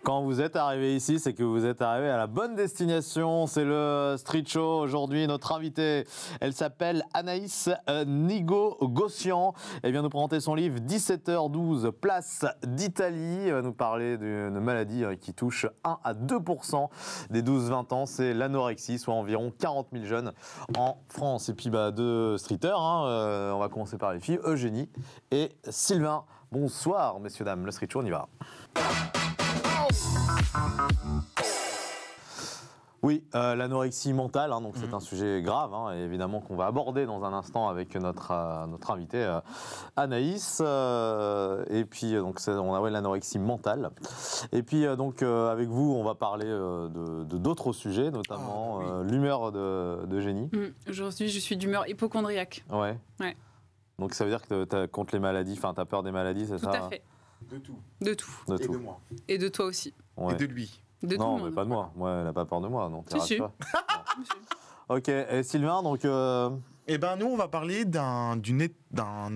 Quand vous êtes arrivé ici, c'est que vous êtes arrivé à la bonne destination. C'est le Street Show. Aujourd'hui, notre invitée, elle s'appelle Anaïs Nigo-Gossian. Elle vient nous présenter son livre 17h12, Place d'Italie. Elle va nous parler d'une maladie qui touche 1 à 2% des 12-20 ans. C'est l'anorexie, soit environ 40 000 jeunes en France. Et puis, deux streeters. On va commencer par les filles, Eugénie et Sylvain. Bonsoir, messieurs, dames. Le Street Show, on y va. Oui, l'anorexie mentale, donc c'est un sujet grave, et évidemment qu'on va aborder dans un instant avec notre invitée Anaïs. Et puis donc on a l'anorexie mentale. Et puis avec vous, on va parler de d'autres sujets, notamment l'humeur d'Eugénie. Aujourd'hui, je suis d'humeur hypocondriaque. Ouais. Donc ça veut dire que t'as contre les maladies, enfin t'as peur des maladies, c'est ça? Tout à fait. De tout. De tout. Et de moi. Et de toi aussi. Et de lui. De non, tout mais pas de moi. Moi, elle n'a pas peur de moi, donc si. pas. Ok, et Sylvain, donc... Eh ben, nous, on va parler d'un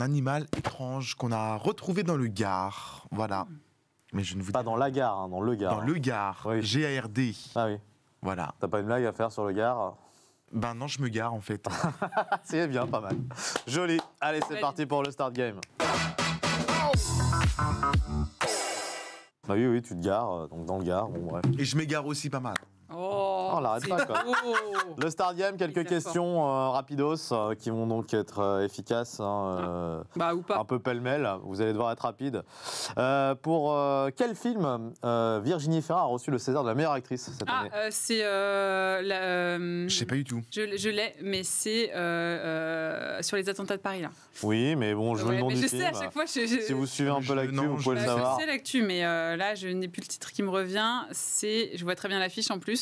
animal étrange qu'on a retrouvé dans le Gard. Voilà. Mais je ne vous dis pas dans la gare, dans le Gard. Dans le Gard. Oui. G-A-R-D. Ah oui. Voilà. T'as pas une blague à faire sur le Gard? Ben non, je me gare en fait. C'est bien, pas mal. Joli. Allez, c'est parti pour le start game. Bah oui, tu te gares, donc dans le Gard, bon bref. Et je m'égare aussi pas mal. Oh, on l'arrête pas, quoi. Le start game, quelques questions rapidos qui vont donc être efficaces, ou pas. Un peu pêle-mêle. Vous allez devoir être rapide. Pour quel film Virginie Fira a reçu le César de la meilleure actrice cette année? C'est je sais pas du tout. Je l'ai, mais c'est sur les attentats de Paris là. Oui, mais bon, je veux le nom du film. Je sais à chaque fois. Si vous suivez un peu l'actu, vous pouvez le savoir. Je sais l'actu, mais là, je n'ai plus le titre qui me revient. Je vois très bien l'affiche en plus.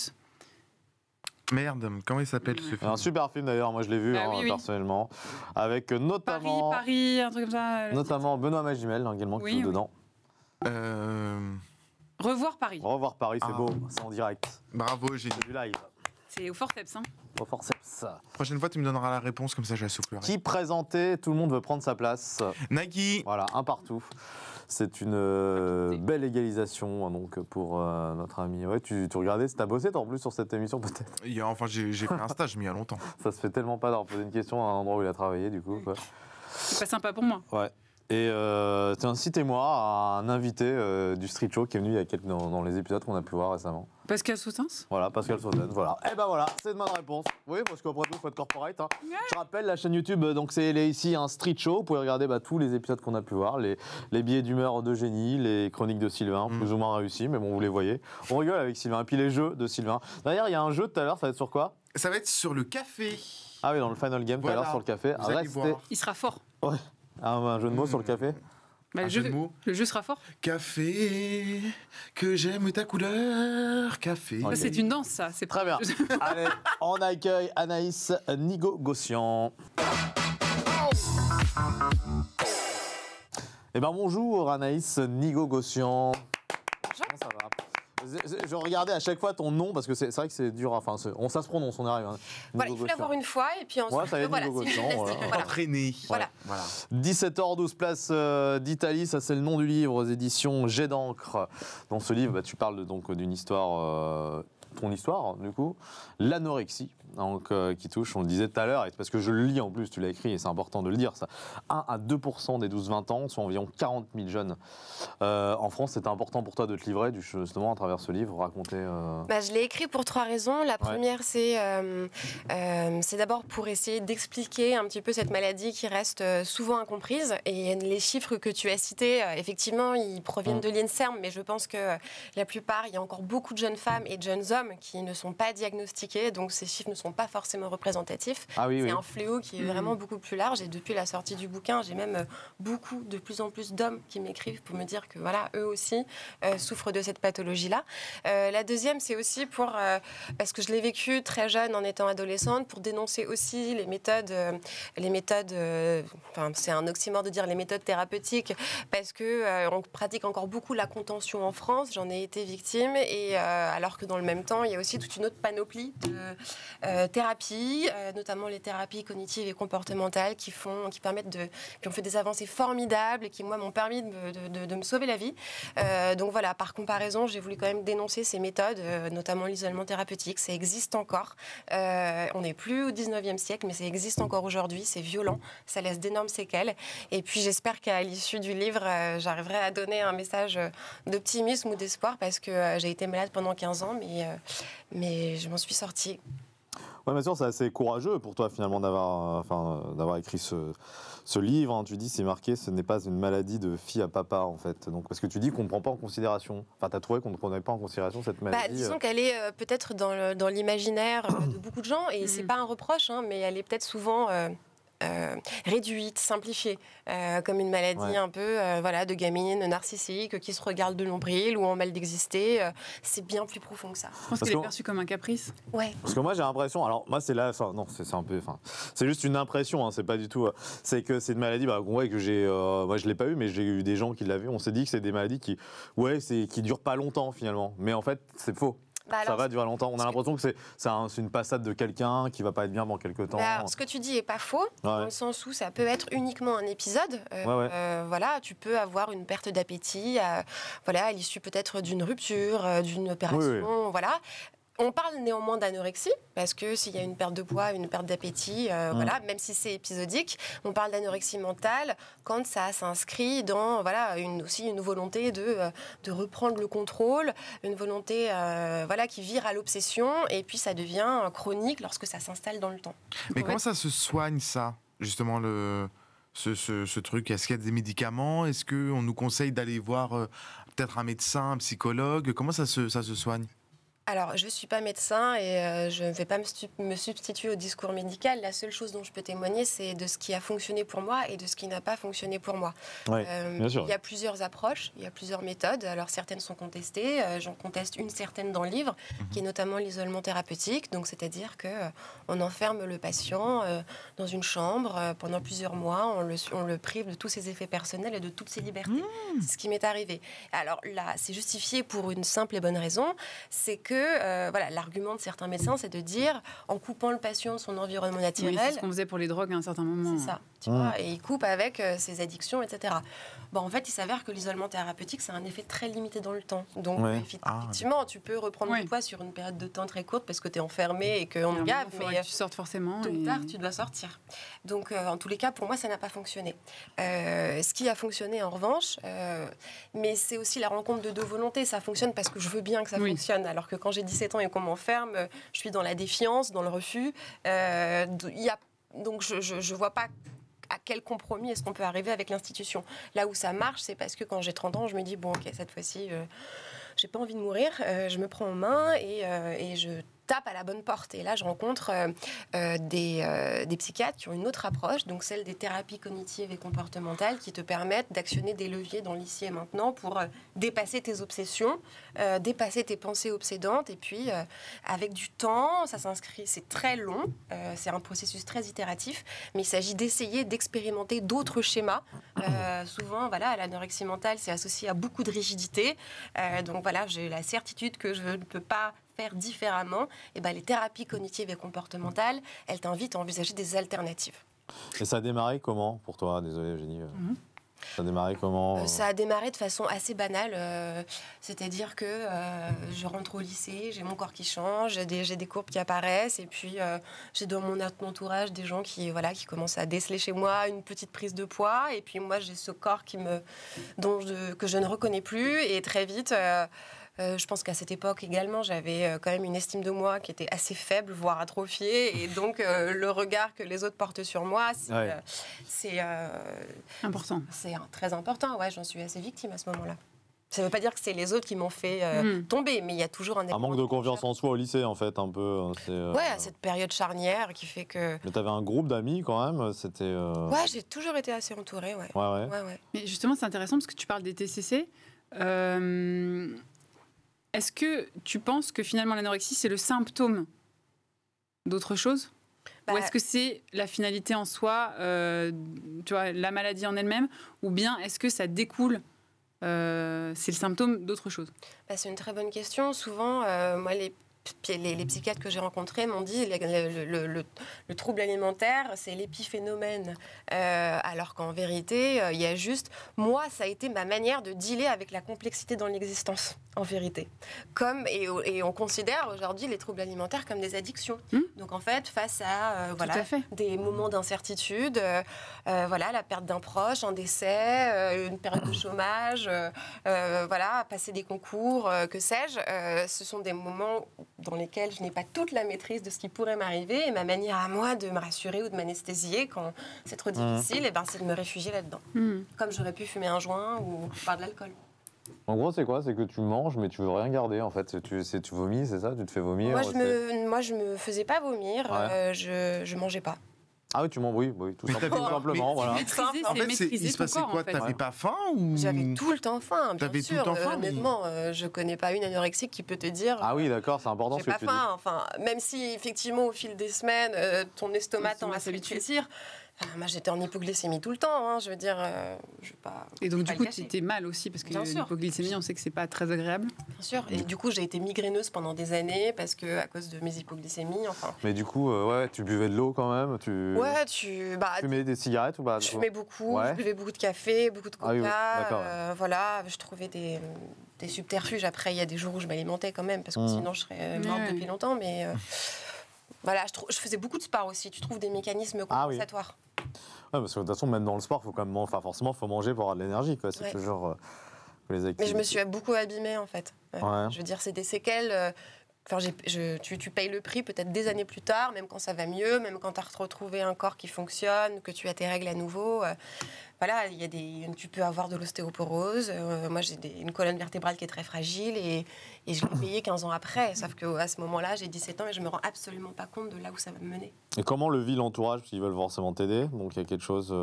Merde, comment il s'appelle ce film? Un super film d'ailleurs, moi je l'ai vu personnellement, avec notamment Paris, un truc comme ça. Notamment Benoît Magimel également qui joue dedans. Revoir Paris. Revoir Paris, c'est beau, c'est en direct. Bravo, j'ai du live. C'est au forceps, Au forceps. Prochaine fois, tu me donneras la réponse, comme ça je la soufflerai. Qui présentait Tout le monde veut prendre sa place? Nagui. Voilà, un partout. C'est une belle égalisation donc pour notre ami. Ouais, tu regardais, t'as bossé toi en plus sur cette émission peut-être? Enfin, j'ai fait un stage, mais il y a longtemps. Ça se fait tellement pas d'avoir posé une question à un endroit où il a travaillé du coup. Quoi. C'est pas sympa pour moi. Ouais. Et citez-moi un invité du Street Show qui est venu dans les épisodes qu'on a pu voir récemment. Pascal Sautens. Voilà, Pascal Sautens, voilà. Et ben voilà, c'est une bonne réponse. Oui, parce qu'après tout, il faut être corporate. Je rappelle, la chaîne YouTube, donc elle est ici un Street Show. Vous pouvez regarder tous les épisodes qu'on a pu voir, les billets d'humeur d'Eugénie, les chroniques de Sylvain, plus ou moins réussis, mais bon, vous les voyez. On rigole avec Sylvain. Et puis les jeux de Sylvain. D'ailleurs, il y a un jeu tout à l'heure, ça va être sur quoi? Ça va être sur le café. Ah oui, dans le Final Game, tout à l'heure, sur le café. Restez. Il sera fort. Ouais. Un jeu de mots sur le café? Le jeu sera fort. Café, que j'aime ta couleur, café. Ça, c'est une danse, ça. C'est très bien. Allez, on accueille Anaïs Nigo-Gossian. Eh ben bonjour Anaïs Nigo-Gossian. Bonjour. Comment ça va? Je regardais à chaque fois ton nom parce que c'est vrai que c'est dur. Enfin, ça se prononce, on arrive. Voilà, il faut l'avoir une fois et puis ensuite, ça y est, entraîné. Voilà. 17h12, place d'Italie, ça c'est le nom du livre aux éditions Jet d'encre. Dans ce livre, tu parles donc d'une histoire, ton histoire du coup, l'anorexie. Donc, qui touche, on le disait tout à l'heure, et parce que je le lis en plus, tu l'as écrit, et c'est important de le dire, ça. 1 à 2% des 12-20 ans, soit environ 40 000 jeunes. En France, c'était important pour toi de te livrer, justement, à travers ce livre, raconter... je l'ai écrit pour 3 raisons. La première, c'est d'abord pour essayer d'expliquer un petit peu cette maladie qui reste souvent incomprise. Et les chiffres que tu as cités, effectivement, ils proviennent de l'INSERM, mais je pense que la plupart, il y a encore beaucoup de jeunes femmes et de jeunes hommes qui ne sont pas diagnostiqués, donc ces chiffres ne sont pas forcément représentatifs. C'est un fléau qui est vraiment beaucoup plus large, et depuis la sortie du bouquin, j'ai même de plus en plus d'hommes qui m'écrivent pour me dire que voilà, eux aussi souffrent de cette pathologie-là. La deuxième, c'est aussi parce que je l'ai vécu très jeune en étant adolescente, pour dénoncer aussi les méthodes, c'est un oxymore de dire les méthodes thérapeutiques, parce que on pratique encore beaucoup la contention en France, j'en ai été victime, et alors que dans le même temps, il y a aussi toute une autre panoplie thérapies, notamment les thérapies cognitives et comportementales qui ont fait des avancées formidables et qui, moi, m'ont permis de me sauver la vie. Donc voilà, par comparaison, j'ai voulu quand même dénoncer ces méthodes, notamment l'isolement thérapeutique. Ça existe encore. On n'est plus au 19e siècle, mais ça existe encore aujourd'hui. C'est violent, ça laisse d'énormes séquelles. Et puis j'espère qu'à l'issue du livre, j'arriverai à donner un message d'optimisme ou d'espoir, parce que j'ai été malade pendant 15 ans, mais je m'en suis sortie. Oui, bien sûr, c'est assez courageux pour toi finalement d'avoir écrit ce livre. Hein. Tu dis, c'est marqué, ce n'est pas une maladie de fille à papa en fait. Donc, parce que tu dis qu'on ne prend pas en considération. Enfin, tu as trouvé qu'on ne prenait pas en considération cette maladie. Disons qu'elle est peut-être dans l'imaginaire de beaucoup de gens, et c'est pas un reproche, hein, mais elle est peut-être souvent réduite, simplifiée, comme une maladie un peu de gamine narcissique qui se regarde de nombril ou en mal d'exister. C'est bien plus profond que ça. Je pense qu'elle est perçue comme un caprice. Ouais. Parce que moi j'ai l'impression, alors moi c'est là, non c'est un peu, c'est juste une impression, hein, c'est pas du tout, c'est que c'est une maladie que j'ai, moi je l'ai pas eu, mais j'ai eu des gens qui l'avaient. On s'est dit que c'est des maladies qui durent pas longtemps finalement, mais en fait c'est faux. Ça va durer longtemps. On a l'impression que c'est une passade de quelqu'un qui va pas être bien dans quelques temps. Ce que tu dis est pas faux, dans le sens où ça peut être uniquement un épisode. Tu peux avoir une perte d'appétit, à l'issue peut-être d'une rupture, d'une opération, voilà. On parle néanmoins d'anorexie, parce que s'il y a une perte de poids, une perte d'appétit, même si c'est épisodique, on parle d'anorexie mentale quand ça s'inscrit dans aussi une volonté de reprendre le contrôle, une volonté qui vire à l'obsession, et puis ça devient chronique lorsque ça s'installe dans le temps. Mais comment ça se soigne, ça, justement, ce truc? Est-ce qu'il y a des médicaments? Est-ce qu'on nous conseille d'aller voir peut-être un médecin, un psychologue? Comment ça se soigne? Alors, je ne suis pas médecin et je ne vais pas me substituer au discours médical. La seule chose dont je peux témoigner, c'est de ce qui a fonctionné pour moi et de ce qui n'a pas fonctionné pour moi. Bien sûr. Il y a plusieurs approches, il y a plusieurs méthodes. Alors, certaines sont contestées. J'en conteste une certaine dans le livre, qui est notamment l'isolement thérapeutique. Donc, c'est-à-dire qu'on enferme le patient dans une chambre pendant plusieurs mois. On le prive de tous ses effets personnels et de toutes ses libertés. C'est ce qui m'est arrivé. Alors là, c'est justifié pour une simple et bonne raison. C'est que l'argument de certains médecins, c'est de dire, en coupant le patient de son environnement naturel... Oui, c'est ce qu'on faisait pour les drogues à un certain moment. C'est ça, tu vois, et il coupe avec ses addictions, etc. En fait, il s'avère que l'isolement thérapeutique, c'est un effet très limité dans le temps. Donc, effectivement, tu peux reprendre du poids sur une période de temps très courte parce que tu es enfermé et qu'on te gave. Mais tu sortes forcément. Tôt ou tard, tu dois sortir. Donc, en tous les cas, pour moi, ça n'a pas fonctionné. Ce qui a fonctionné, en revanche, mais c'est aussi la rencontre de deux volontés. Ça fonctionne parce que je veux bien que ça fonctionne, alors que quand j'ai 17 ans et qu'on m'enferme, je suis dans la défiance, dans le refus. Donc, je vois pas à quel compromis est-ce qu'on peut arriver avec l'institution. Là où ça marche, c'est parce que quand j'ai 30 ans, je me dis, bon, ok, cette fois-ci, j'ai pas envie de mourir, je me prends en main et je tape à la bonne porte. Et là, je rencontre des psychiatres qui ont une autre approche, donc celle des thérapies cognitives et comportementales, qui te permettent d'actionner des leviers dans l'ici et maintenant pour dépasser tes obsessions, dépasser tes pensées obsédantes. Et puis, avec du temps, ça s'inscrit, c'est très long, c'est un processus très itératif, mais il s'agit d'essayer d'expérimenter d'autres schémas. Souvent, l'anorexie mentale, c'est associé à beaucoup de rigidité. Donc j'ai la certitude que je ne peux pas faire différemment. Et les thérapies cognitives et comportementales, elles t'invitent à envisager des alternatives. Et ça a démarré comment pour toi? Désolée, Eugénie. Ça a démarré comment? Ça a démarré de façon assez banale. C'est-à-dire que je rentre au lycée, j'ai mon corps qui change, j'ai des courbes qui apparaissent, et puis j'ai dans mon entourage des gens qui commencent à déceler chez moi une petite prise de poids, et puis moi j'ai ce corps que je ne reconnais plus, et très vite... je pense qu'à cette époque également, j'avais quand même une estime de moi qui était assez faible, voire atrophiée. Et donc, le regard que les autres portent sur moi, c'est important. C'est très important. Ouais, j'en suis assez victime à ce moment-là. Ça ne veut pas dire que c'est les autres qui m'ont fait tomber, mais il y a toujours un manque de confiance en soi au lycée, en fait, un peu. À cette période charnière qui fait que... Mais tu avais un groupe d'amis quand même, c'était... Ouais, j'ai toujours été assez entourée, ouais. Mais justement, c'est intéressant parce que tu parles des TCC. Est-ce que tu penses que finalement l'anorexie, c'est le symptôme d'autre chose? Ou est-ce que c'est la finalité en soi, la maladie en elle-même? Ou bien est-ce que ça découle, c'est le symptôme d'autre chose? C'est une très bonne question. Souvent, moi, les psychiatres que j'ai rencontrés m'ont dit le trouble alimentaire, c'est l'épiphénomène. Alors qu'en vérité, il y a juste... Moi, ça a été ma manière de dealer avec la complexité dans l'existence, en vérité. Et on considère aujourd'hui les troubles alimentaires comme des addictions. Donc en fait, face à, des moments d'incertitude, la perte d'un proche, un décès, une période de chômage, passer des concours, que sais-je, ce sont des moments dans lesquels je n'ai pas toute la maîtrise de ce qui pourrait m'arriver, et ma manière à moi de me rassurer ou de m'anesthésier quand c'est trop difficile, c'est de me réfugier là-dedans. Comme j'aurais pu fumer un joint ou boire de l'alcool. En gros, c'est quoi? C'est que tu manges, mais tu veux rien garder, en fait. Tu vomis, c'est ça? Tu te fais vomir? Moi, je me faisais pas vomir, je mangeais pas. Ah oui, tu m'embrouilles, tout simplement. Voilà. En fait, il se passait quoi? T'avais pas faim ou... J'avais tout le temps faim, bien sûr. Tout le temps faim, honnêtement, je connais pas une anorexique qui peut te dire... Ah oui, d'accord, c'est important ce que tu dis. J'ai pas faim, enfin, même si, effectivement, au fil des semaines, ton estomac tend à se rétrécir. Moi, j'étais en hypoglycémie tout le temps, je veux dire, je vais pas... Et donc, du coup, tu étais mal aussi, parce que l'hypoglycémie, on sait que c'est pas très agréable. Bien sûr, et du coup, j'ai été migraineuse pendant des années, parce que à cause de mes hypoglycémies, enfin... Mais du coup, tu buvais de l'eau quand même? Tu fumais des cigarettes ou pas? Je fumais beaucoup, je buvais beaucoup de café, beaucoup de coca, je trouvais des subterfuges. Après, il y a des jours où je m'alimentais quand même, parce que sinon, je serais morte depuis longtemps, mais... je faisais beaucoup de sport aussi. Tu trouves des mécanismes compensatoires. Ouais, parce que de toute façon, même dans le sport, forcément, faut manger pour avoir de l'énergie. C'est toujours les activités. Mais je me suis beaucoup abîmée, en fait. Je veux dire, c'est des séquelles... tu payes le prix peut-être des années plus tard, même quand ça va mieux, même quand tu as retrouvé un corps qui fonctionne, que tu as tes règles à nouveau. Tu peux avoir de l'ostéoporose. Moi, j'ai une colonne vertébrale qui est très fragile et je l'ai payé 15 ans après. Sauf qu'à ce moment-là, j'ai 17 ans et je me rends absolument pas compte de là où ça va me mener. Et comment le vit l'entourage? Parce qu'ils veulent forcément t'aider. Donc, il y a quelque chose...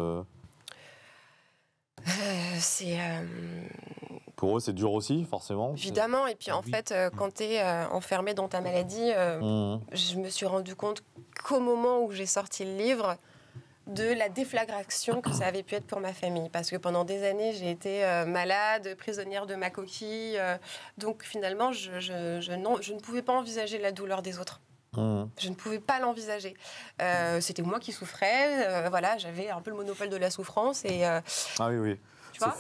Pour eux, c'est dur aussi, forcément. Évidemment. Et puis, en fait, quand tu es enfermé dans ta maladie, je me suis rendu compte qu'au moment où j'ai sorti le livre, de la déflagration que ça avait pu être pour ma famille. Parce que pendant des années, j'ai été malade, prisonnière de ma coquille. Donc, finalement, je ne pouvais pas envisager la douleur des autres. Je ne pouvais pas l'envisager. C'était moi qui souffrais. J'avais un peu le monopole de la souffrance. Et,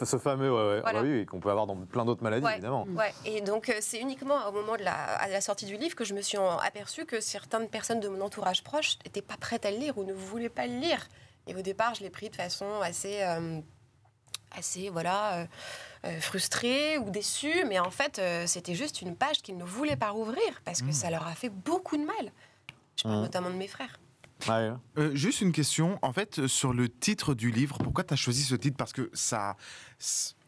ce fameux, qu'on peut avoir dans plein d'autres maladies, évidemment. Et donc, c'est uniquement au moment à la sortie du livre que je me suis aperçue que certaines personnes de mon entourage proche n'étaient pas prêtes à le lire ou ne voulaient pas le lire. Et au départ, je l'ai pris de façon assez frustrée ou déçue. Mais en fait, c'était juste une page qu'ils ne voulaient pas rouvrir parce que ça leur a fait beaucoup de mal. Je parle notamment de mes frères. Juste une question, en fait, sur le titre du livre, pourquoi tu as choisi ce titre? Parce que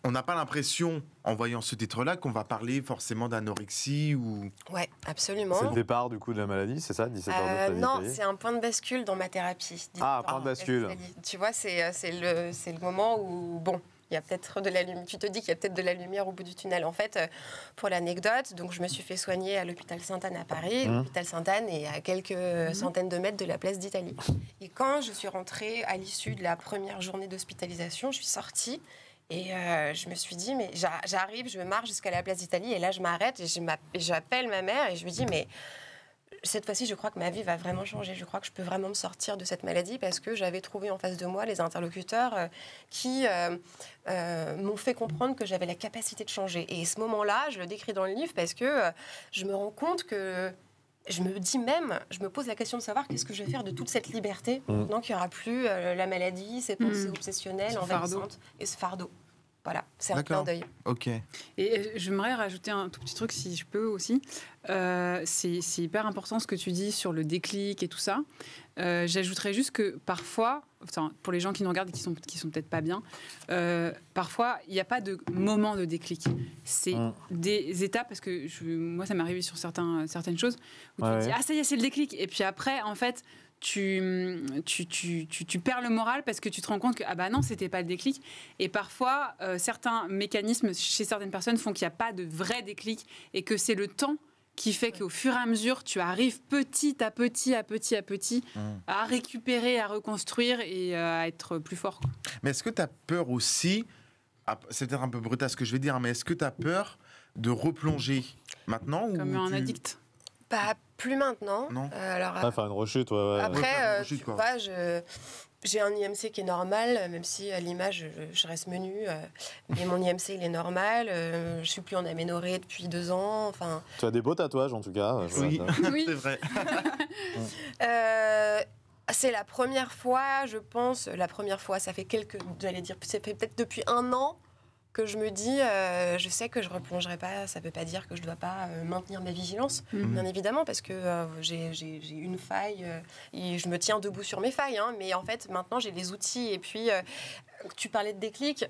on n'a pas l'impression, en voyant ce titre-là, qu'on va parler forcément d'anorexie ou... Ouais, absolument. C'est le départ, du coup, de la maladie, c'est ça, 17h12 Non, c'est un point de bascule dans ma thérapie. Point de bascule. Tu vois, c'est le moment où, il y a peut-être de la lumière. Tu te dis qu'il y a peut-être de la lumière au bout du tunnel. En fait, pour l'anecdote, donc je me suis fait soigner à l'hôpital Sainte-Anne à Paris. L'hôpital Sainte-Anne est à quelques centaines de mètres de la place d'Italie. Et quand je suis rentrée à l'issue de la première journée d'hospitalisation, je suis sortie et je me suis dit, mais j'arrive, je marche jusqu'à la place d'Italie et là je m'arrête et j'appelle ma mère et je lui dis, mais cette fois-ci, je crois que ma vie va vraiment changer. Je crois que je peux vraiment me sortir de cette maladie parce que j'avais trouvé en face de moi les interlocuteurs qui m'ont fait comprendre que j'avais la capacité de changer. Et ce moment-là, je le décris dans le livre parce que je me rends compte que je me pose la question de savoir qu'est-ce que je vais faire de toute cette liberté maintenant qu'il n'y aura plus la maladie, ces pensées obsessionnelles, envahissantes et ce fardeau. Voilà, c'est un clin d'œil. Ok. Et j'aimerais rajouter un tout petit truc, si je peux aussi. C'est hyper important ce que tu dis sur le déclic et tout ça. J'ajouterais juste que parfois, pour les gens qui nous regardent et qui sont peut-être pas bien, parfois, il n'y a pas de moment de déclic. C'est des étapes, parce que moi, ça m'est arrivé sur certaines choses, où tu te dis « Ah, ça y est, c'est le déclic !» Et puis après, en fait... Tu perds le moral parce que tu te rends compte que ah bah non, c'était pas le déclic. Et parfois, certains mécanismes chez certaines personnes font qu'il n'y a pas de vrai déclic et que c'est le temps qui fait qu'au fur et à mesure, tu arrives petit à petit à récupérer, à reconstruire et à être plus fort. Quoi. Mais est-ce que tu as peur aussi, c'est peut-être un peu brutal ce que je vais dire, mais est-ce que tu as peur de replonger maintenant comme un addict? Bah, plus maintenant. Non. Alors, Faire une rechute, ouais. après, rechute, tu quoi. vois, j'ai un IMC qui est normal, même si à l'image, je reste menue. Mais mon IMC, il est normal. Je suis plus en aménorrhée depuis 2 ans. Enfin, Tu as des beaux tatouages, en tout cas. je vois Oui, ça. Oui. c'est vrai. c'est la première fois, je pense. La première fois, ça fait peut-être depuis 1 an que je me dis, je sais que je replongerai pas. Ça veut pas dire que je dois pas maintenir ma vigilance, bien évidemment, parce que j'ai une faille et je me tiens debout sur mes failles. Hein, mais en fait, maintenant, j'ai les outils. Et puis, tu parlais de déclic.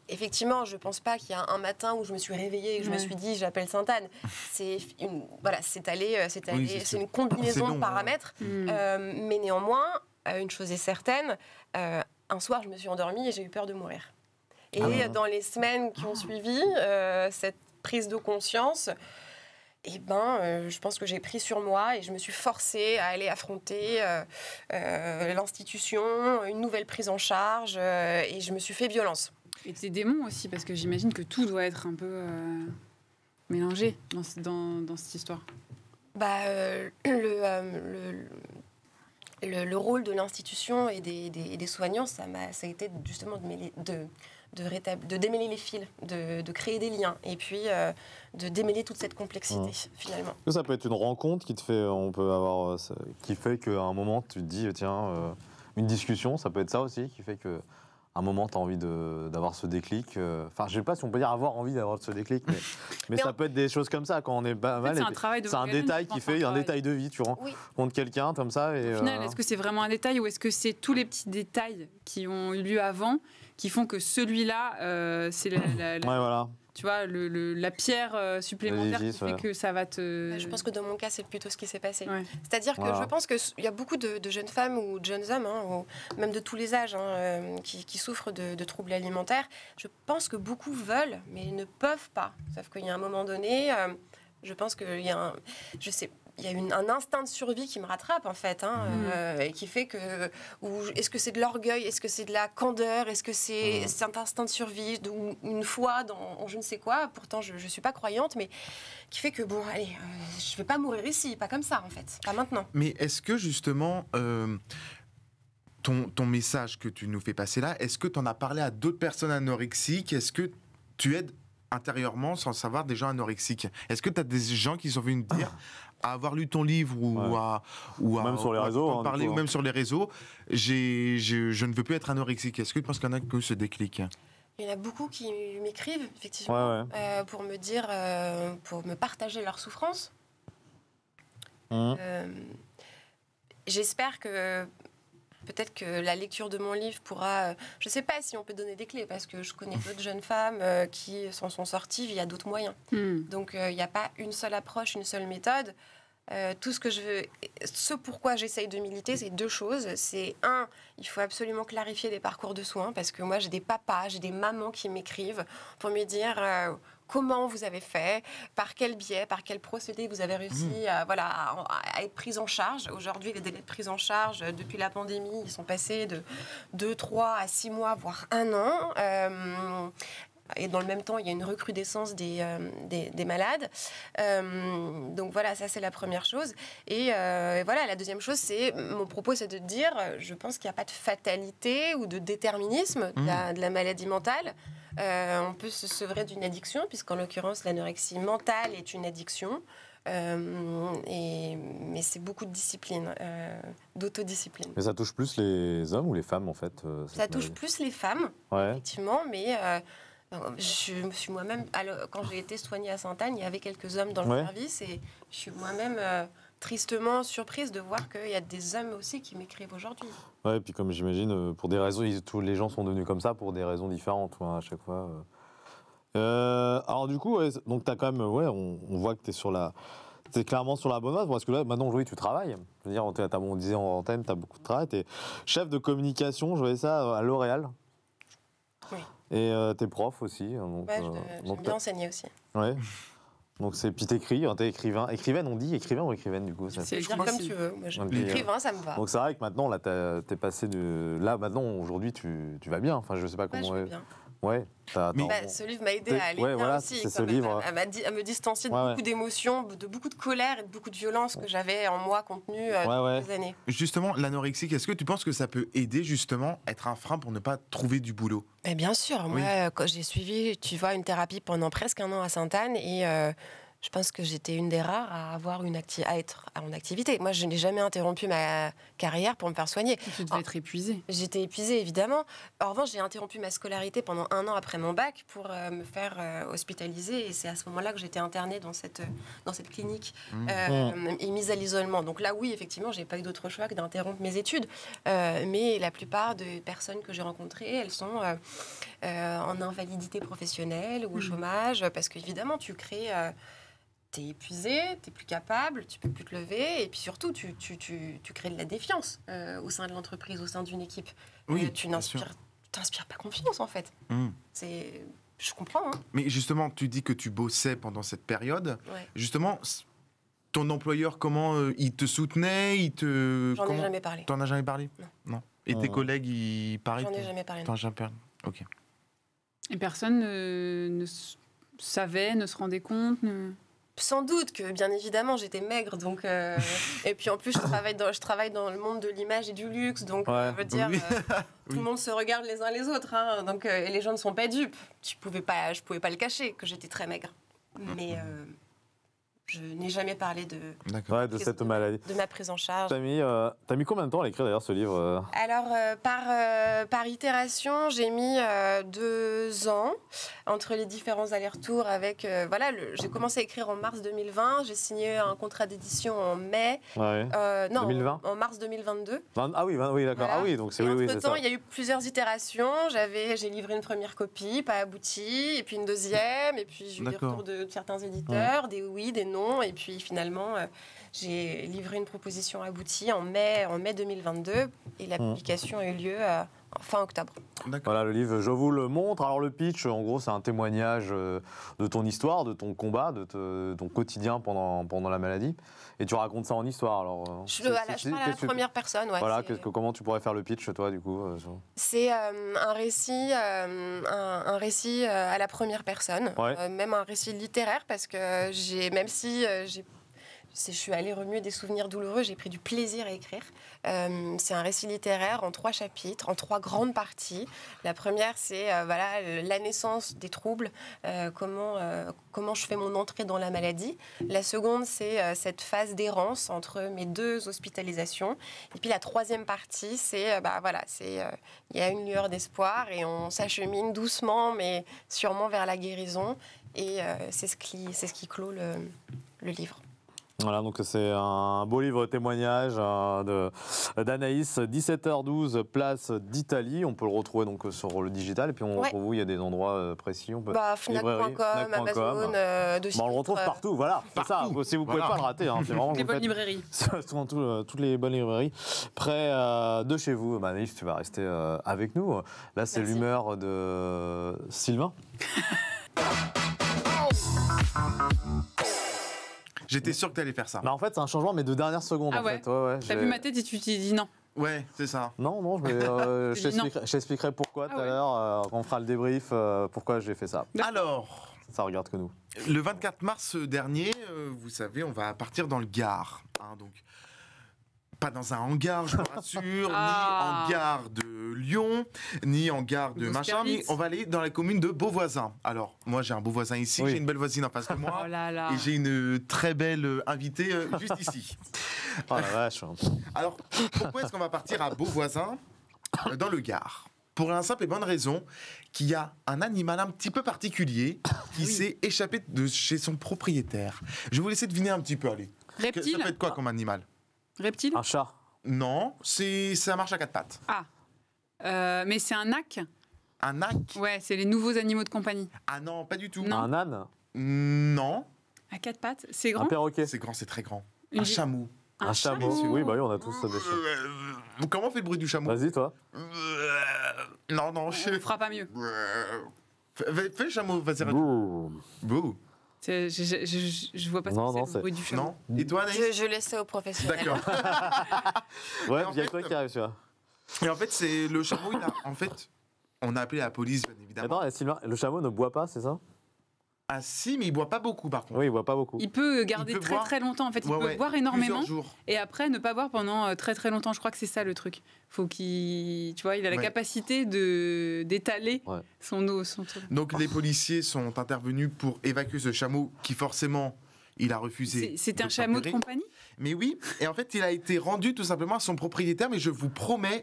Effectivement, je pense pas qu'il y a un matin où je me suis réveillée et je me suis dit, j'appelle Sainte-Anne. C'est une combinaison long, de paramètres. Mais néanmoins, une chose est certaine. Un soir, je me suis endormie et j'ai eu peur de mourir. Et dans les semaines qui ont suivi cette prise de conscience, je pense que j'ai pris sur moi et je me suis forcée à aller affronter l'institution, une nouvelle prise en charge, et je me suis fait violence. Et tes démons aussi, parce que j'imagine que tout doit être un peu mélangé dans cette histoire. Le rôle de l'institution et des soignants, ça a été justement de démêler les fils, de créer des liens et puis de démêler toute cette complexité finalement. Ça peut être une rencontre qui fait qu'à un moment tu te dis tiens, une discussion, ça peut être ça aussi qui fait que à un moment, tu as envie d'avoir ce déclic. Enfin, je ne sais pas si on peut dire avoir envie d'avoir ce déclic, mais ça peut être des choses comme ça quand on est pas mal. C'est un détail qui fait un détail de vie, tu rencontres quelqu'un comme ça. Et, au final, est-ce que c'est vraiment un détail ou est-ce que c'est tous les petits détails qui ont eu lieu avant qui font que celui-là, c'est voilà. Tu vois, la pierre supplémentaire qui fait que ça va te... Je pense que dans mon cas, c'est plutôt ce qui s'est passé. Ouais. C'est-à-dire que je pense qu'il y a beaucoup de jeunes femmes ou de jeunes hommes, ou même de tous les âges, qui souffrent de troubles alimentaires. Je pense que beaucoup veulent, mais ne peuvent pas. Sauf qu'il y a un moment donné, je pense qu'il y a il y a un instinct de survie qui me rattrape, en fait, et qui fait que... Est-ce que c'est de l'orgueil? Est-ce que c'est de la candeur? Est-ce que c'est un instinct de survie ou une foi en je ne sais quoi? Pourtant, je ne suis pas croyante, mais qui fait que, bon, allez, je ne vais pas mourir ici, pas comme ça, en fait, pas maintenant. Mais est-ce que, justement... Ton message que tu nous fais passer là, est-ce que tu en as parlé à d'autres personnes anorexiques? Est-ce que tu aides intérieurement sans savoir des gens anorexiques? Est-ce que tu as des gens qui sont venus te dire, à avoir lu ton livre ou même sur les réseaux, en parler, ou même sur les réseaux, je ne veux plus être anorexique? Est-ce que tu penses qu'il y en a que ce déclic? Il y en a beaucoup qui m'écrivent, effectivement, pour me dire, pour me partager leur souffrance. J'espère que peut-être que la lecture de mon livre pourra... je ne sais pas si on peut donner des clés, parce que je connais d'autres jeunes femmes qui s'en sont sorties via d'autres moyens. Donc, il n'y a pas une seule approche, une seule méthode. Tout ce que je veux... Ce pourquoi j'essaye de militer, c'est 2 choses. C'est 1, il faut absolument clarifier les parcours de soins, parce que moi, j'ai des papas, j'ai des mamans qui m'écrivent pour me dire... comment vous avez fait, par quel biais, par quel procédé vous avez réussi à être prise en charge. Aujourd'hui, les délais de prise en charge, depuis la pandémie, ils sont passés de 2, 3 à 6 mois, voire 1 an. Et dans le même temps, il y a une recrudescence des malades. Donc voilà, ça c'est la première chose. Et voilà, la deuxième chose, mon propos, c'est de dire, je pense qu'il n'y a pas de fatalité ou de déterminisme de la maladie mentale. On peut se sevrer d'une addiction, puisqu'en l'occurrence, l'anorexie mentale est une addiction. Mais c'est beaucoup de discipline, d'autodiscipline. Mais ça touche plus les hommes ou les femmes, en fait? Ça touche plus les femmes, effectivement, mais... je me suis moi-même, quand j'ai été soignée à Sainte-Anne, il y avait quelques hommes dans le service et je suis moi-même tristement surprise de voir qu'il y a des hommes aussi qui m'écrivent aujourd'hui. Ouais, et puis comme j'imagine, pour des raisons, tous les gens sont devenus comme ça pour des raisons différentes à chaque fois. Alors du coup, donc t'as quand même, on voit que t'es clairement sur la bonne voie, parce que là, maintenant, aujourd'hui, tu travailles. Je veux dire, on disait en antenne, t'as beaucoup de travail. T'es chef de communication, je voyais ça à L'Oréal. Oui. Et t'es prof aussi. Donc, j'aime bien enseigner aussi. Ouais. Donc puis t'écris, t'es écrivaine, on dit écrivain ou écrivaine du coup? C'est dire comme tu veux. Moi, écrivain, ça me va. Donc c'est vrai que maintenant, là, t'es passé de... Là, maintenant, aujourd'hui, tu vas bien. Enfin, je sais pas comment... je vais bien. Ouais. Ce livre m'a aidé à aller bien aussi, c'est ce livre. à me distancier de beaucoup d'émotions, de beaucoup de colère et de beaucoup de violence que j'avais en moi contenue depuis des années. Justement, l'anorexie, est-ce que tu penses que ça peut aider justement, être un frein pour ne pas trouver du boulot? Mais bien sûr, moi, quand j'ai suivi, tu vois, une thérapie pendant presque 1 an à Sainte-Anne et je pense que j'étais une des rares à avoir à être en activité. Moi, je n'ai jamais interrompu ma carrière pour me faire soigner. Tu devais être épuisée. J'étais épuisée, évidemment. En revanche, j'ai interrompu ma scolarité pendant 1 an après mon bac pour me faire hospitaliser. Et c'est à ce moment-là que j'étais internée dans cette clinique et mise à l'isolement. Donc là, oui, effectivement, j'ai pas eu d'autre choix que d'interrompre mes études. Mais la plupart des personnes que j'ai rencontrées, elles sont en invalidité professionnelle ou au chômage. Parce qu'évidemment, tu crées... T'es épuisé, t'es plus capable, tu peux plus te lever, et puis surtout, tu crées de la défiance au sein de l'entreprise, au sein d'une équipe. Oui, tu n'inspires pas confiance, en fait. Je comprends. Hein. Mais justement, tu dis que tu bossais pendant cette période. Ouais. Justement, ton employeur, comment il te soutenait, J'en ai jamais parlé. T'en as jamais parlé? Non. Et tes collègues, ils paraissent? J'en ai jamais parlé. T'en as jamais parlé. Ok. Et personne ne savait, ne se rendait compte Sans doute que, bien évidemment, j'étais maigre, donc et puis en plus je travaille dans le monde de l'image et du luxe, donc je veux dire tout le monde se regarde les uns les autres, hein, donc et les gens ne sont pas dupes. Je pouvais pas le cacher que j'étais très maigre, mais je n'ai jamais parlé de cette maladie, de ma prise en charge. T'as mis combien de temps à l'écrire d'ailleurs ce livre? Alors par itération, j'ai mis 2 ans entre les différents allers-retours avec j'ai commencé à écrire en mars 2020, j'ai signé un contrat d'édition en mai. Non, 2020 en mars 2022. Ah oui, d'accord. Voilà. Ah oui, donc c'est c'est ça. Il y a eu plusieurs itérations, j'ai livré une première copie, pas aboutie, et puis une deuxième, et puis j'ai eu des retours de certains éditeurs, des oui, des non. Et puis finalement, j'ai livré une proposition aboutie en mai 2022 et la publication a eu lieu fin octobre. Voilà le livre, je vous le montre. Alors le pitch, en gros, c'est un témoignage de ton histoire, de ton combat, de ton quotidien pendant la maladie. Et tu racontes ça en histoire. Alors, je parle à la première personne. Ouais, voilà, comment tu pourrais faire le pitch, toi, du coup C'est un récit à la première personne, même un récit littéraire, parce que je suis allée remuer des souvenirs douloureux, j'ai pris du plaisir à écrire. C'est un récit littéraire en 3 chapitres, en 3 grandes parties. La première, c'est la naissance des troubles, comment je fais mon entrée dans la maladie. La seconde, c'est cette phase d'errance entre mes 2 hospitalisations. Et puis la troisième partie, c'est il y a une lueur d'espoir et on s'achemine doucement, mais sûrement vers la guérison. Et c'est ce qui clôt le livre. Voilà, donc c'est un beau livre témoignage d'Anaïs, 17h12, place d'Italie. On peut le retrouver donc sur le digital. Et puis pour vous, il y a des endroits précis. Fnac.com, Amazon, on le retrouve partout, voilà. C'est ça, si vous ne pouvez pas le rater. Hein, c'est vraiment les bonnes librairies. Toutes les bonnes librairies. Près de chez vous, Anaïs, tu vas rester avec nous. Là, c'est l'humeur de Sylvain. J'étais sûr que tu allais faire ça. Bah en fait, c'est un changement, mais de dernière seconde. Ah ouais. T'as vu ma tête et tu t'es dit non. Ouais, c'est ça. Non, je t'expliquerai pourquoi tout à l'heure, quand on fera le débrief, pourquoi j'ai fait ça. Alors, ça regarde que nous. Le 24 mars dernier, vous savez, on va partir dans le Gard. Donc, pas dans un hangar, je vous rassure, ni en gare de Lyon, ni en gare de machin, mais on va aller dans la commune de Beauvoisin. Alors, moi, j'ai un beau voisin ici, j'ai une belle voisine en face de moi, et j'ai une très belle invitée juste ici. Oh la vache. Alors, pourquoi est-ce qu'on va partir à Beauvoisin, dans le Gard? Pour la simple et bonne raison qu'il y a un animal un petit peu particulier qui s'est échappé de chez son propriétaire. Je vais vous laisser deviner un petit peu, allez. Reptile. Ça peut être quoi comme animal? Reptile? Un chat? Non, ça marche à 4 pattes. Mais c'est un ac? Un ac? Ouais, c'est les nouveaux animaux de compagnie. Ah non, pas du tout. Non. Un âne? Non. À 4 pattes? C'est grand? Un perroquet? C'est grand, c'est très grand. Un chameau. Un chameau? Oui, on a tous ça des chats. Comment on fait le bruit du chameau? Vas-y, toi. Non, on fera pas mieux. Fais le chameau, vas-y. Bouh. Je vois pas ce que c'est le bruit du chameau. Non. Et toi, Anaïs? Je laisse ça aux professionnels. D'accord. Ouais, il y a toi qui arrive, tu vois. Et en fait, c'est le chameau, il a en fait On a appelé la police, bien évidemment. Attends, Sylvain, le chameau ne boit pas, c'est ça? Ah si, mais il boit pas beaucoup par contre. Oui, il boit pas beaucoup. Il peut garder Il peut très boire. très longtemps. En fait, il Ouais, peut ouais, boire énormément plusieurs jours. et après ne pas boire pendant très très longtemps. Je crois que c'est ça le truc. Faut qu'il, tu vois, il a la Ouais. capacité d'étaler Ouais. son eau, son truc. Donc les policiers sont intervenus pour évacuer ce chameau qui forcément, il a refusé. C'est un chameau de tempérer. compagnie. Mais oui, et en fait, il a été rendu tout simplement à son propriétaire, mais je vous promets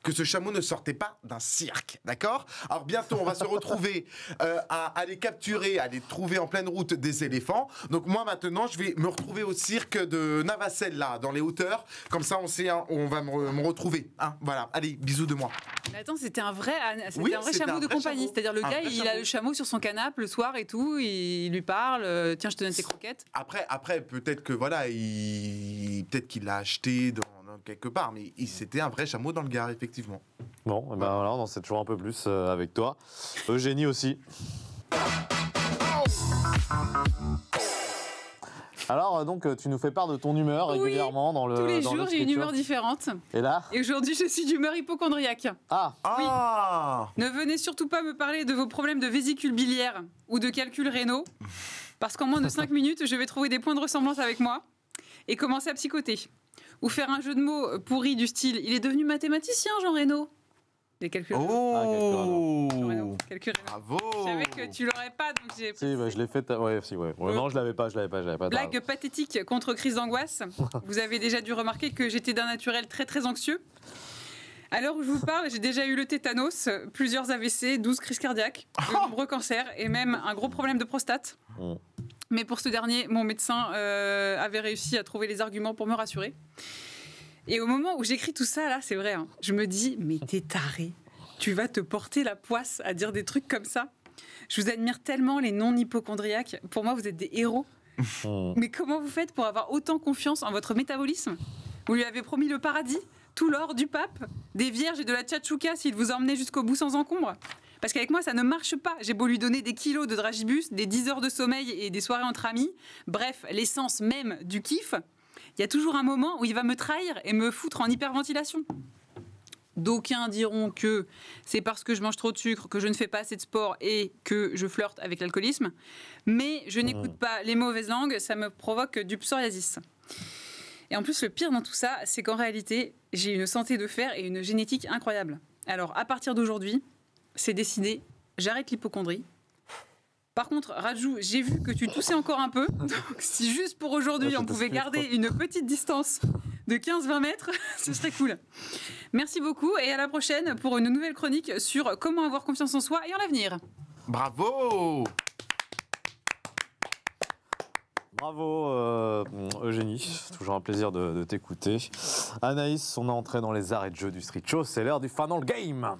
que ce chameau ne sortait pas d'un cirque, d'accord? Alors bientôt, on va se retrouver à aller capturer, à aller trouver en pleine route des éléphants. Donc moi, maintenant, je vais me retrouver au cirque de Navacelle, là, dans les hauteurs. Comme ça, on sait où on va me retrouver. Hein, voilà, allez, bisous de moi. Mais attends, c'était un vrai Oui, chameau c'était un de vrai compagnie. chameau. C'est-à-dire le Un gars, vrai il a chameau. le chameau sur son canapé le soir et tout. Il lui parle. Tiens, je te donne tes croquettes. Après peut-être que voilà, peut-être qu'il l'a acheté dans quelque part, mais c'était un vrai chameau dans le Gard, effectivement. Bon, et ben voilà, on en sait toujours un peu plus avec toi. Eugénie aussi. Alors, donc, tu nous fais part de ton humeur Oui, régulièrement dans le. Tous les dans le jours, j'ai une scripture. humeur différente. Et là? Et aujourd'hui, je suis d'humeur hypocondriaque. Ah! Ah Ne venez surtout pas me parler de vos problèmes de vésicule biliaire ou de calcul rénaux, parce qu'en moins de 5 minutes, je vais trouver des points de ressemblance avec moi et commencer à psychoter. Ou faire un jeu de mots pourri du style « Il est devenu mathématicien, Jean Reno ». Les calculs rénaux. Oh Jean Reno, calcul rénaux. Bravo Je savais que tu l'aurais pas, donc j'ai... Si, bah, je l'ai fait. Ouais, si, ouais. Ouais, non, je l'avais pas. Blague pathétique contre crise d'angoisse. Vous avez déjà dû remarquer que j'étais d'un naturel très très anxieux. À l'heure où je vous parle, j'ai déjà eu le tétanos, plusieurs AVC, 12 crises cardiaques, de nombreux cancers et même un gros problème de prostate. Mm. Mais pour ce dernier, mon médecin avait réussi à trouver les arguments pour me rassurer. Et au moment où j'écris tout ça, là, c'est vrai, hein, je me dis, mais t'es taré. Tu vas te porter la poisse à dire des trucs comme ça. Je vous admire tellement, les non-hypochondriaques. Pour moi, vous êtes des héros. Mm. Mais comment vous faites pour avoir autant confiance en votre métabolisme? Vous lui avez promis le paradis, tout l'or du pape, des vierges et de la tchatchouka s'il vous emmenait jusqu'au bout sans encombre. Parce qu'avec moi, ça ne marche pas. J'ai beau lui donner des kilos de dragibus, des 10 heures de sommeil et des soirées entre amis, bref, l'essence même du kiff, il y a toujours un moment où il va me trahir et me foutre en hyperventilation. D'aucuns diront que c'est parce que je mange trop de sucre, que je ne fais pas assez de sport et que je flirte avec l'alcoolisme. Mais je n'écoute pas les mauvaises langues, ça me provoque du psoriasis. Et en plus, le pire dans tout ça, c'est qu'en réalité, j'ai une santé de fer et une génétique incroyable. Alors, à partir d'aujourd'hui, c'est décidé, j'arrête l'hypocondrie. Par contre, Rajou, j'ai vu que tu toussais encore un peu. Donc, si juste pour aujourd'hui, Ouais, on ça te pouvait suit, garder une petite distance de 15-20 mètres, ce serait cool. Merci beaucoup et à la prochaine pour une nouvelle chronique sur comment avoir confiance en soi et en l'avenir. Bravo Bravo, Eugénie. Toujours un plaisir de t'écouter. Anaïs, on est entré dans les arrêts de jeu du Street Show. C'est l'heure du Final Game.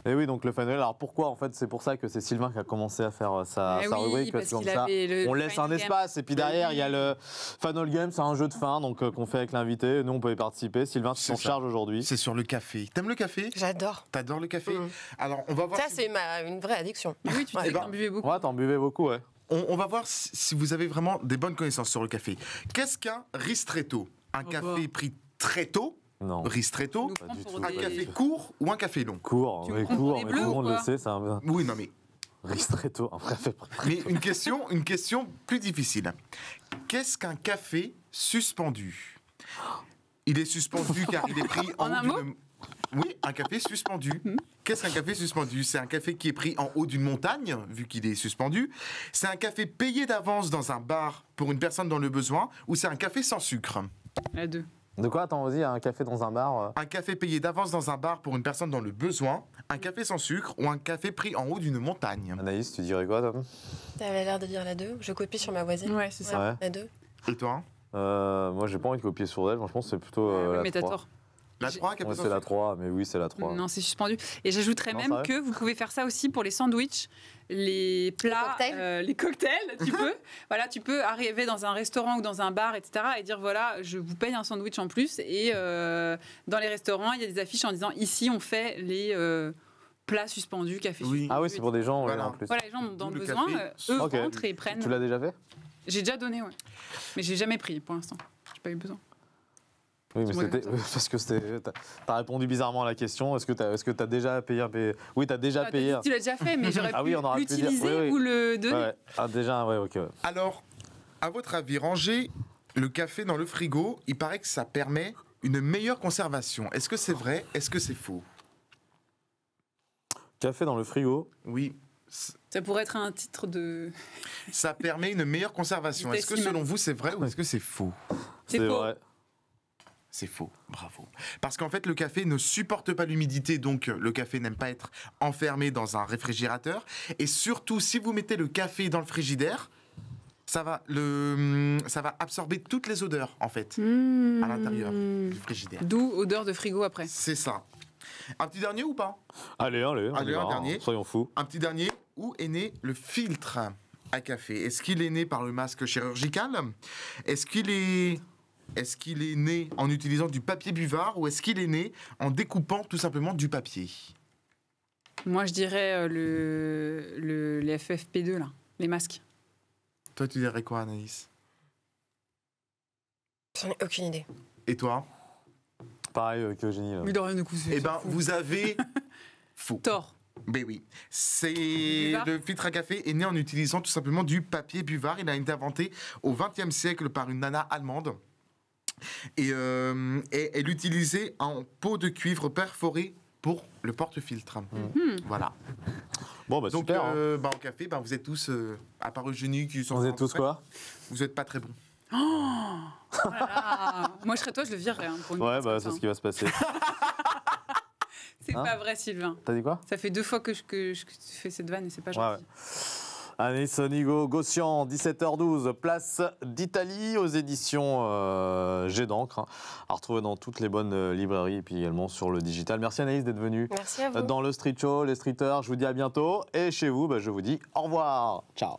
Et oui, donc le Final. Alors pourquoi en fait c'est pour ça que c'est Sylvain qui a commencé à faire sa oui, rubrique parce comme qu'il ça avait le on laisse Final un Game. espace et puis derrière il y a le Final Game, c'est un jeu de fin donc qu'on fait avec l'invité. Nous on peut y participer. Sylvain, tu C'est t'en ça. charges aujourd'hui. C'est sur le café. T'aimes le café? J'adore. T'adores le café? Mhm. Alors, on va voir. Ça, si- c'est une vraie addiction. Oui, tu Eh disais que ben, t'en buvais beaucoup. Ouais, t'en buvais beaucoup, ouais. On va voir si vous avez vraiment des bonnes connaissances sur le café. Qu'est-ce qu'un ristretto? Un Oh café bah. pris très tôt? Non. Ristretto? Nous prend du pour tout. Un des- café court ou un café long? Court, Tu oui, me prends pour court, des mais bleus tout le ou monde le quoi sait, c'est un Oui, non, mais ristretto, un café pris. Mais une question plus difficile. Qu'est-ce qu'un café suspendu? Il est suspendu car il est pris en En un haut d'une... Oui, un café suspendu. Qu'est-ce qu'un café suspendu? C'est un café qui est pris en haut d'une montagne, vu qu'il est suspendu. C'est un café payé d'avance dans un bar pour une personne dans le besoin, ou c'est un café sans sucre? À deux. De quoi? Attends, vas-y, un café dans un bar. Un café payé d'avance dans un bar pour une personne dans le besoin, un café sans sucre, ou un café pris en haut d'une montagne? Anaïs, tu dirais quoi, Tom? T'avais l'air de dire la 2. Je copie sur ma voisine. Ouais, c'est ça. Ouais. La 2. Et toi? Moi, j'ai pas envie de copier sur elle. Moi, je pense que c'est plutôt Ouais, la mais t'as 3. tort. La J'ai- 3, café Ouais, sans c'est la sucre? 3, mais oui, c'est la 3. Non, c'est suspendu. Et j'ajouterais Non, même sérieux que vous pouvez faire ça aussi pour les sandwichs, les plats, les cocktails. Tu peux, voilà, tu peux arriver dans un restaurant ou dans un bar, etc., et dire voilà, je vous paye un sandwich en plus. Et dans les restaurants, il y a des affiches en disant ici on fait les plats suspendus, café Oui. suspendu. Ah oui, c'est pour des gens Voilà. en plus. Voilà, les gens ont dans D'où le le besoin, café. eux Ok. rentrent et prennent. Tu l'as déjà fait? J'ai déjà donné, ouais. Mais j'ai jamais pris pour l'instant. J'ai pas eu besoin. Oui, mais Ouais, c'était parce que t'as répondu bizarrement à la question. Est-ce que t'as déjà payé un P... Oui, t'as déjà payé. Tu l'as déjà fait, mais j'aurais Ah pu oui, on aurait pu dire. l'utiliser Oui. ou le donner. Ouais. Ah, déjà, ouais, ok. Ouais. Alors, à votre avis, ranger le café dans le frigo, il paraît que ça permet une meilleure conservation. Est-ce que c'est vrai? Est-ce que c'est faux? Café dans le frigo. Oui. Ça pourrait être un titre de. Ça permet une meilleure conservation. Est-ce que selon vous, c'est vrai ou est-ce que c'est faux? C'est faux. vrai. C'est faux, bravo. Parce qu'en fait, le café ne supporte pas l'humidité, donc le café n'aime pas être enfermé dans un réfrigérateur. Et surtout, si vous mettez le café dans le frigidaire, ça va absorber toutes les odeurs, en fait, à l'intérieur du frigidaire. D'où odeur de frigo après. C'est ça. Un petit dernier ou pas? Allez, on y Allez, va, un dernier. Soyons fous. Un petit dernier. Où est né le filtre à café? Est-ce qu'il est né par le masque chirurgical? Est-ce qu'il est né en utilisant du papier buvard ou est-ce qu'il est né en découpant tout simplement du papier? Moi, je dirais les FFP2, là, les masques. Toi, tu dirais quoi, Anaïs? J'en ai aucune idée. Et toi? Pareil que Eugénie. Là. Mais de rien de coup, c'est Eh ben, fou. vous avez faux. Tort. Ben oui, c'est Buvard. le filtre à café est né en utilisant tout simplement du papier buvard. Il a été inventé au XXe siècle par une nana allemande. Et elle utilisait en pot de cuivre perforé pour le porte-filtre. Voilà. Bon, bah Donc, super. Hein. en café, vous êtes tous, à part Eugénie, qui sont Vous êtes tous quoi? Vous n'êtes pas très bons. Oh là là. Moi, je serais toi, je le virerais. Hein, pour une Ouais, phrase bah comme c'est ça, ce qui va se passer. C'est Hein pas vrai, Sylvain. T'as dit quoi? Ça fait 2 fois que tu fais cette vanne et c'est pas gentil. Anaïs Nigo-Gaussian, 17h12, place d'Italie aux éditions Jet d'encre, hein, à retrouver dans toutes les bonnes librairies et puis également sur le digital. Merci Anaïs d'être venue Merci à vous. dans le Street Show, les streeters. Je vous dis à bientôt et chez vous, je vous dis au revoir. Ciao.